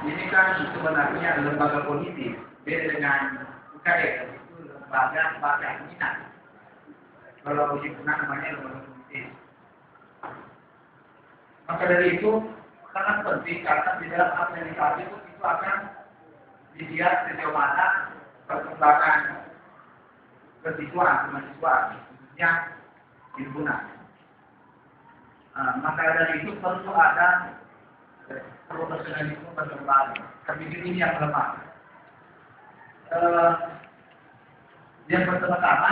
Ini kan sebenarnya lembaga politik, beda dengan UKM, itu lembaga minat. Kalau himpunan namanya lembaga politik. Maka dari itu sangat penting karena di dalam administrasi itu akan dilihat sejauh mana perkembangan mahasiswa yang himpunan. Maka dari itu perlu ada profesionalisme berkembang. Tapi ini yang lemah. Yang pertama,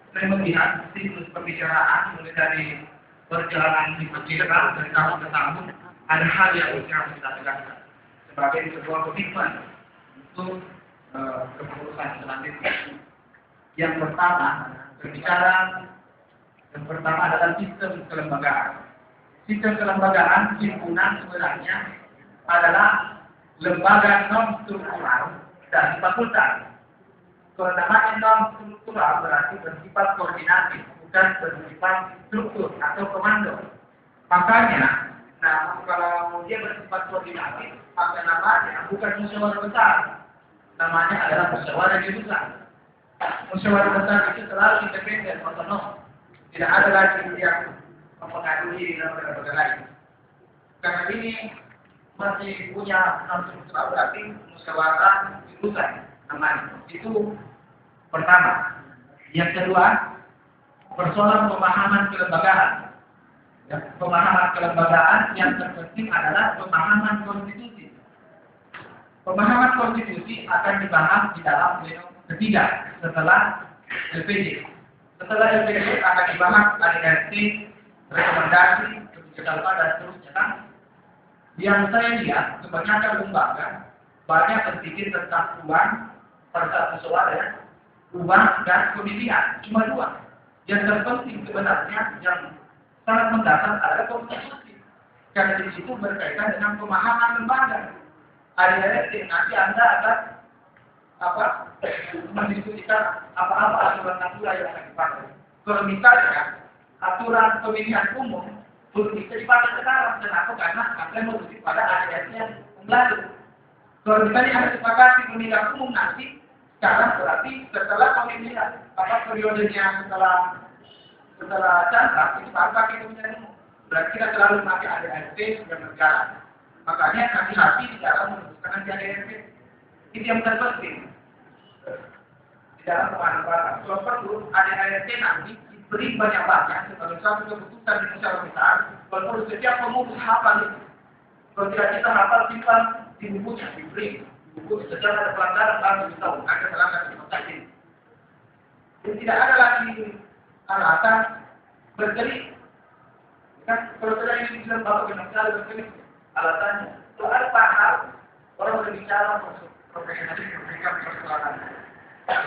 saya melihat siklus pembicaraan mulai dari perjalanan di perjalanan dari tahun ke tahun ada hal yang harus kita tegakkan sebagai sebuah komitmen untuk kepengurusan selanjutnya. Yang pertama adalah sistem kelembagaan. Sistem kelembagaan himpunan sebenarnya adalah lembaga non-struktural dari fakultas. Kalau namanya non-struktural berarti bersifat koordinatif, bukan bersifat struktur atau komando. Makanya, kalau dia bersifat koordinatif, maka namanya bukan musyawarah besar. Namanya adalah musyawarah jurusan. Musyawarah besar itu selalu independen, otonom. Tidak ada lagi yang mempengaruhi dalam lembaga lain. Karena ini masih punya non-struktural berarti musyawarah jurusan. Namanya. Itu pertama. Yang kedua, persoalan pemahaman kelembagaan. Ya, pemahaman kelembagaan yang terpenting adalah pemahaman konstitusi. Pemahaman konstitusi akan dibahas di dalam plenum ketiga setelah LPD. Setelah LPD akan dibahas ADRT, rekomendasi, kebijakan dan seterusnya. Yang saya lihat kebanyakan lembaga banyak berpikir tentang uang pada musyawarah ya, uang dan pemilihan cuma dua. Yang terpenting sebenarnya yang sangat mendasar adalah konstitusi. Karena di situ berkaitan dengan pemahaman lembaga. ADRT nanti Anda akan mendiskusikan apa-apa aturan-aturan yang akan dipakai. Kalau misalnya aturan pemilihan umum belum bisa dipakai sekarang, kenapa? Karena akan merujuk pada ADRT yang lalu. Kalau misalnya ada sepakati pemilihan umum nanti, sekarang berarti setelah pemilihan periodenya setelah cantrang itu baru pakai pemilihan umum. Berarti kita selalu pakai ADRT dan negara. Makanya hati-hati di dalam memutuskan ADRT. Itu yang terpenting di dalam pemahaman. Kalau perlu ADRT nanti diberi banyak-banyak sebagai satu keputusan di musyawarah besar. Kalau perlu setiap pemutus hafal itu. Kalau tidak kita hafal simpan di bukunya, diberi buku sejak ada pelanggaran harus ditahu ada pelanggaran di kota ini. Dan tidak ada lagi alasan berkelit. Kan kalau tidak ini bisa bapak benar berkelit alasannya. Kalau ada hal orang berbicara profesional memberikan persoalan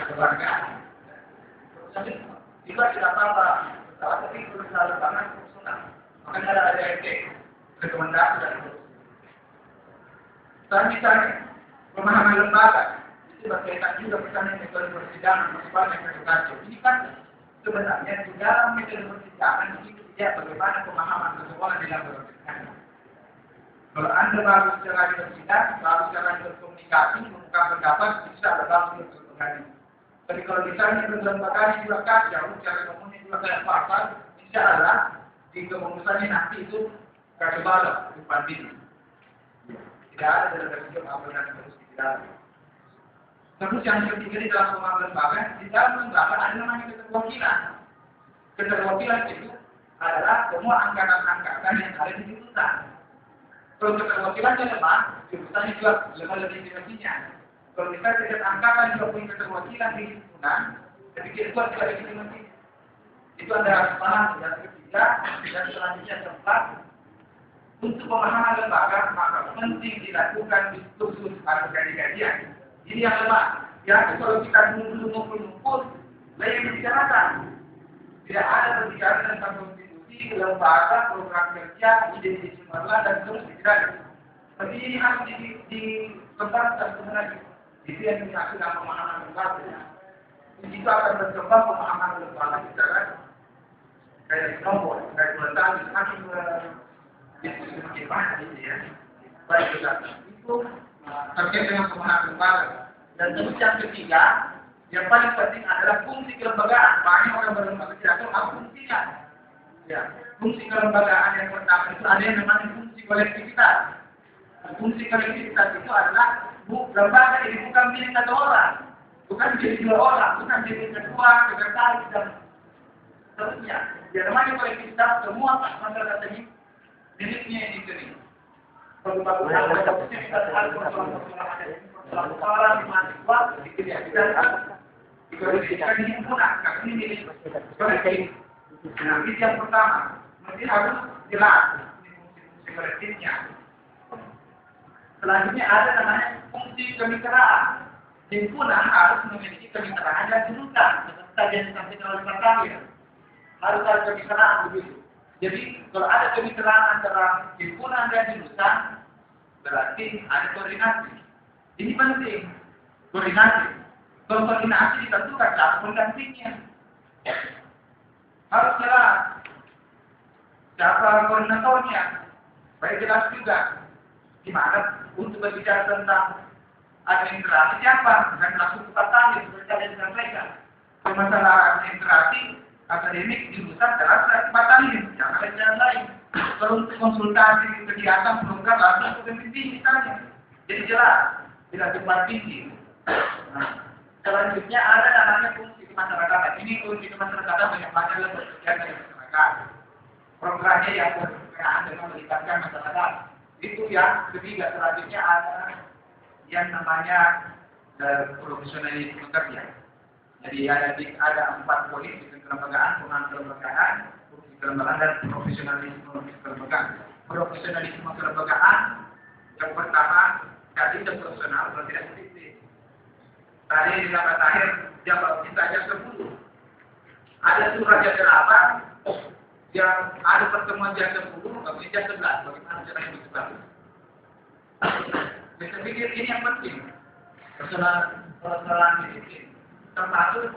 keluargaan. Jadi tidak apa-apa. Tapi berusaha banget personal. Makanya ada ADRT, rekomendasi dan misalnya pemahaman lembaga itu berkaitan juga misalnya metode persidangan masih banyak yang ini kan sebenarnya di dalam metode persidangan itu tidak bagaimana pemahaman seseorang di dalam persidangan. Kalau Anda baru secara bersidang, baru secara berkomunikasi, membuka pendapat, bisa ada baru berkomunikasi. Tapi kalau misalnya berlembaga juga kan jauh secara umumnya juga kayak pasal, insya Allah di kepengurusannya nanti itu kasih balap depan diri. Tidak ada delegasi pemahaman terus tidak. Terus yang ketiga di dalam pemahaman lembaga, di dalam lembaga ada namanya keterwakilan. Keterwakilan itu adalah semua angkatan-angkatan yang ada di jurusan. Kalau keterwakilannya lemah, jurusannya juga lemah legitimasinya. Kalau misalnya setiap angkatan juga punya keterwakilan di himpunan, jadi itu tidak legitimasi. Itu ada kesalahan yang ketiga dan selanjutnya keempat. Untuk pemahaman lembaga, maka penting dilakukan diskursus atau kajian. Ini yang lemah. Ya, kalau kita ngumpul-ngumpul, lain dibicarakan. Tidak ada berbicara tentang konstitusi, lembaga, program kerja, ide-ide cemerlang, dan terus tidak. Tapi ini harus dikembangkan sebenarnya. Itu yang dimaksud dengan pemahaman lembaga. Di situ akan berkembang pemahaman lembaga secara dari kelompok, dari kelompok, semakin diskusi semakin banyak gitu ya. Baik, itu terkait dengan pemahaman lembaga. Dan terus yang ketiga, yang paling penting adalah fungsi kelembagaan. Banyak orang berlembaga tidak tahu apa fungsinya. Ya, fungsi kelembagaan yang pertama itu ada yang namanya fungsi kolektivitas. Fungsi kolektivitas itu adalah lembaga ini bukan milik satu orang, bukan milik dua orang, bukan milik ketua, sekretaris dan seterusnya. Yang namanya kolektivitas semua masyarakat ini miliknya ini sendiri. Perlu-perlu kolektivitas orang mahasiswa dikondisikan ini punah, karena ini milik kolektif. Nah, ini yang pertama, mesti harus jelas fungsi kolektifnya. Selanjutnya ada namanya fungsi kemitraan. Himpunan harus memiliki kemitraan dan jurusan, seperti yang disampaikan oleh Pak Kamil. Harus ada kemitraan begitu. Jadi kalau ada kemitraan antara himpunan dan jurusan, berarti ada koordinasi. Ini penting, koordinasi. Kalau koordinasi ditentukan siapa penggantinya. Harus jelas siapa koordinatornya. Baik jelas juga gimana untuk berbicara tentang administrasi siapa, dan langsung kita tanya seperti yang disampaikan. Permasalahan administrasi akademik jurusan jelas batalin, jangan ada jalan lain. Kalau untuk konsultasi kegiatan program langsung ke pembimbing misalnya, jadi jelas tidak cepat tinggi. Nah, selanjutnya ada namanya fungsi kemasyarakatan. Ini fungsi kemasyarakatan banyak dalam kegiatan masyarakat. Programnya yang berkenaan dengan melibatkan masyarakat. Itu yang ketiga. Selanjutnya ada yang namanya profesionalisme kerja. Jadi ada 4 poin: kelembagaan, pengalaman kelembagaan, fungsi kelembagaan, dan profesionalisme kelembagaan. Profesionalisme kelembagaan yang pertama tadi profesional atau tidak disiplin. Tadi di kata akhir dia kita aja 10. Ada surat jadwal yang ada pertemuan jam 10, kemudian jam 11. Bagaimana caranya disebut? Saya pikir ini yang penting. Persoalan disiplin, termasuk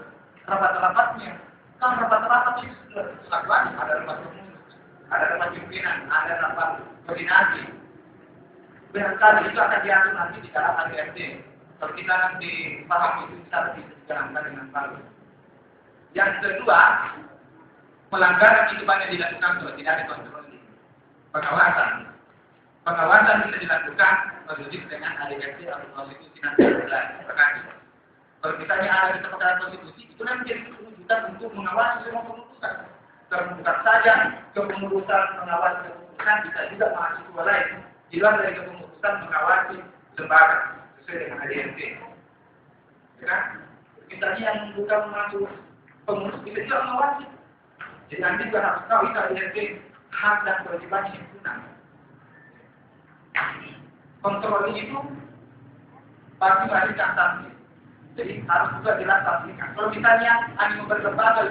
rapat-rapatnya. Kan rapat-rapat itu sudah banyak. Ada rapat pengurus, ada rapat pimpinan, ada rapat koordinasi. Barangkali itu akan diatur nanti di dalam ADRT. Kalau kita nanti paham itu bisa lebih dijalankan dengan baik. Yang kedua, pelanggaran itu banyak dilakukan kalau tidak ada kontrol. Pengawasan. Pengawasan bisa dilakukan wajib dengan ADRT atau konstitusi nanti berkait. Kalau misalnya ada di tempat konstitusi, itu nanti jadi kewajiban untuk mengawasi semua keputusan. Terbuka saja kepengurusan mengawasi keputusan bisa juga mahasiswa lain di luar dari kepengurusan mengawasi lembaga sesuai dengan ADRT. Ya, misalnya yang bukan masuk pengurus bisa juga mengawasi. Jadi nanti juga harus tahu itu ADRT hak dan kewajiban himpunan. Kontrol itu pasti memberikan sanksi. Jadi harus juga jelas sanksikan. Kalau misalnya hanya berlembaga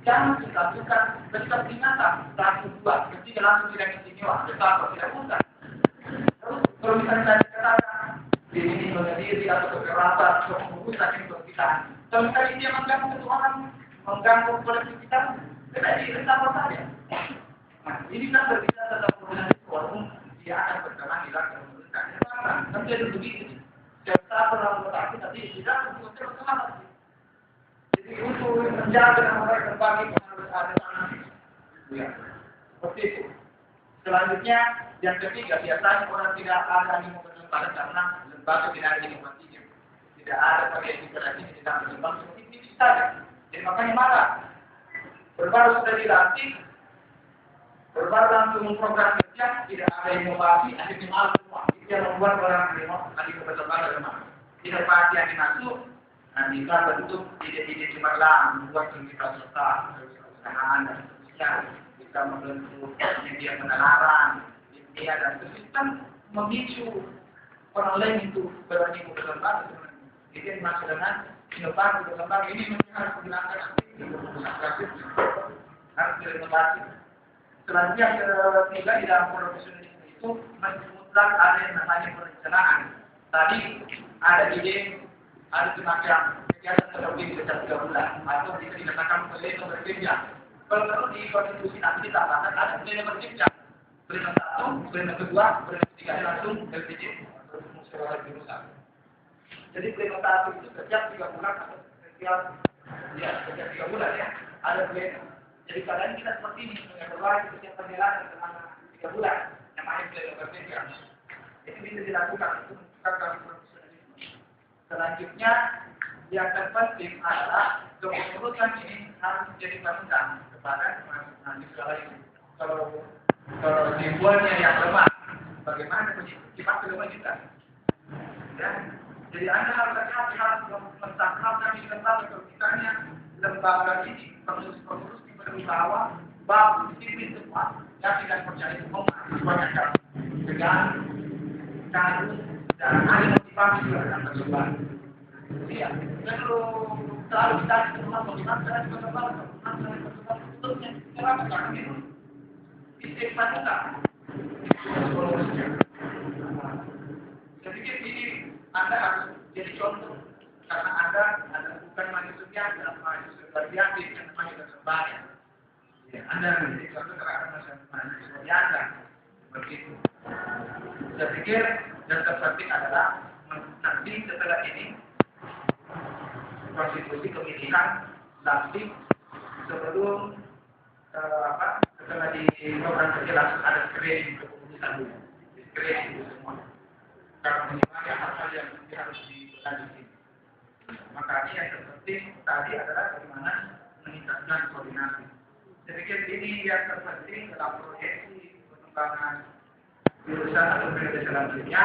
jangan dilakukan bersikap peringatan 1, 2, ketika langsung tidak istimewa, tetap tidak usah. Terus kalau misalnya saya katakan ini berdiri atau kekerasan, kemudian yang berpikiran. Kalau misalnya dia mengganggu orang, mengganggu kolektivitas, tidak direspon saja. Nah, ini kan berbicara tentang koordinasi walaupun dia akan berjalan di dalam pemerintahan. Tapi ada begitu. Setiap orang berarti tadi tidak untuk bersama. Jadi untuk menjaga nama baik terbagi harus ada sanksi. Ya, seperti itu. Selanjutnya yang ketiga, biasanya orang tidak ada yang berlembaga karena lembaga tidak ada inovasinya. Tidak ada pakai integrasi di dalam lembaga seperti ini saja. Jadi makanya marah. Berbaru sudah dilatih, berbaru langsung memprogram kerja, tidak ada inovasi, akhirnya malah semua. Itu yang membuat orang tadi berlembaga lemah. Inovasi yang dimaksud, nanti kan bentuk ide-ide cemerlang, membuat aktivitas serta perusahaan dan seterusnya, bisa membentuk media penalaran, media dan sistem memicu orang lain untuk berani berlembaga. Itu yang dimaksud dengan inovasi berlembaga. Ini mesti harus digunakan harus direnovasi. Selanjutnya ketiga di dalam profesionalisme itu mutlak ada yang namanya perencanaan. Tadi ada ide, ada semacam kegiatan terlebih sejak 3 bulan atau bisa dikatakan pleno berjenjang. Kalau perlu di konstitusi nanti ditambahkan ada pleno berjenjang. Pleno 1, pleno kedua, pleno ketiga langsung LPJ secara jurusan. Jadi implementasi itu setiap 3 bulan atau setiap 3 bulan ya ada pleno. Jadi keadaan kita seperti ini mengevaluasi setiap perjalanan selama 3 bulan yang main pleno berbeda. Itu bisa dilakukan untuk meningkatkan profesionalisme. Selanjutnya yang terpenting adalah kepengurusan ini harus menjadi panutan kepada mahasiswa lain. Kalau dibuatnya yang lemah, bagaimana sifat lemah kita? Ya. Jadi Anda harus hati-hati harus mensahkan di tempat kalau misalnya lembaga ini pengurus diberi bahwa bab disiplin semua yang tidak percaya itu memperbanyak dengan cara dan ada motivasi dalam persoalan. Iya, kalau selalu kita semua bagaimana cara persoalan, tentunya cara cara itu istiqamah kita. Saya pikir ini Anda harus jadi contoh karena Anda bukan manusia dalam mahasiswa berbiasa yang namanya bersembahya. Ya, Anda menjadi contoh terhadap mahasiswa biasa begitu. Saya pikir yang terpenting adalah nanti setelah ini konstitusi pemilihan nanti sebelum setelah di program kerja langsung ada screening keputusan dulu, screening itu semua. Karena menilai hal-hal yang harus dilakukan di sini. Makanya yang terpenting tadi adalah bagaimana meningkatkan koordinasi. Saya pikir ini yang terpenting dalam proyeksi pengembangan jurusan atau periode selanjutnya.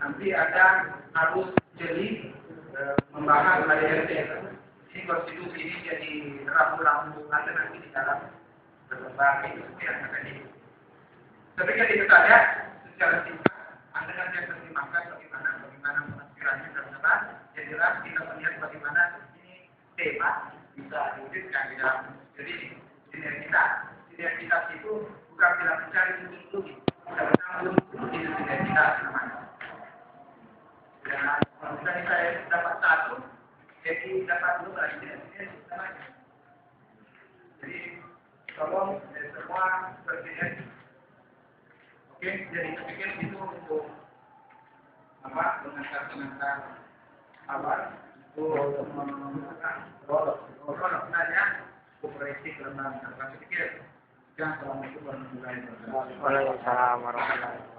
Nanti ada harus jeli membahas ADRT. Ini konstitusi ini jadi rambu-rambu ada nanti di dalam berbagai ilmu yang akan di. Saya pikir itu saja secara singkat. Anda nanti akan terjemahkan bagaimana penafsirannya tersebar. Yang jelas kita melihat bagaimana ini tema bisa diwujudkan di dalam. Jadi sinergitas itu bukan tidak mencari untung-untungi, kita menanggung di sinergitas namanya. Dan kalau misalnya saya dapat satu, jadi dapat dua lagi sinergitas namanya. Jadi tolong semua bersinergi. Oke, jadi saya pikir itu untuk pengantar awal untuk menggunakan prolog saja koperasi kelemahan. Saya pikir yang selama itu baru mulai. Waalaikumsalam warahmatullahi wabarakatuh.